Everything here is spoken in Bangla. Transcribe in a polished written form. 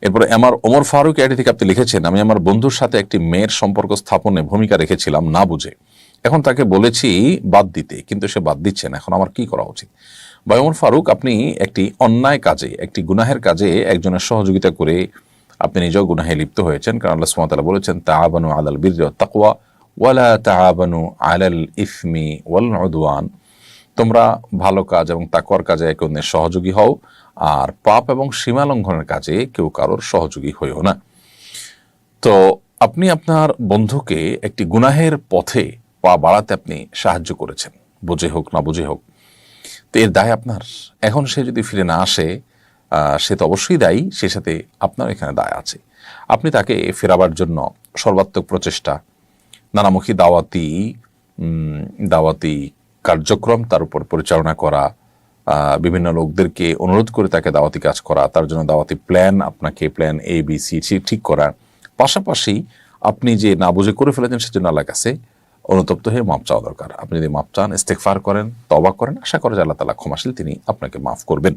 এরপরে আমার ওমর ফারুক আইডি থেকে আপনি লিখেছেন, আমি আমার বন্ধুর সাথে একটি মেয়ের সম্পর্ক স্থাপনে ভূমিকা রেখেছিলাম না বুঝে, এখন তাকে বলেছি বাদ দিতে, কিন্তু সে বাদ দিচ্ছে না, এখন আমার কি করা উচিত? ভাই ওমর ফারুক, আপনি একটি অন্যায় কাজে, একটি গুনাহের কাজে একজনের সহযোগিতা করে আপনি নিজেও গুনাহে লিপ্ত হয়েছেন। কারণ আল্লাহ সুবহানাহু ওয়া তাআলা বলেছেন, তাআবানু আলাল বিররি ওয়াত তাকওয়া ওয়ালা তাআবানু আলাল ইসমি ওয়াল উদওয়ান, তোমরা ভালো কাজ এবং তাকওয়ার কাজে একে অন্যের সহযোগী হও, আর পাপ এবং সীমা লঙ্ঘনের কাজে কেউ কারোর সহযোগী হইও না। তো আপনি আপনার বন্ধুকে একটি গুনাহের পথে পা বাড়াতে আপনি সাহায্য করেছেন, বুঝে হোক না বুঝে হোক, তো এর দায় আপনার। এখন সে যদি ফিরে না আসে, সে তো অবশ্যই দায়ী, সে সাথে আপনার এখানে দায় আছে। আপনি তাকে ফেরাবার জন্য সর্বাত্মক প্রচেষ্টা, নানামুখী দাওয়াতি কার্যক্রম তার উপর পরিচালনা করা, বিভিন্ন লোকদেরকে অনুরোধ করে তাকে দাওয়াতি কাজ করা, তার জন্য দাওয়াতি প্ল্যান, আপনাকে প্ল্যান এ বি সি ঠিক করা, পাশাপাশি আপনি যে না বুঝে করে ফেলেছেন সেজন্য আল্লাহর কাছে অনুতপ্ত হয়ে মাপ চাওয়া দরকার। আপনি যদি মাপ চান, ইস্তেগফার করেন, তওবা করেন, আশা করা যায় আল্লাহ তাআলা ক্ষমাশীল, তিনি আপনাকে মাফ করবেন।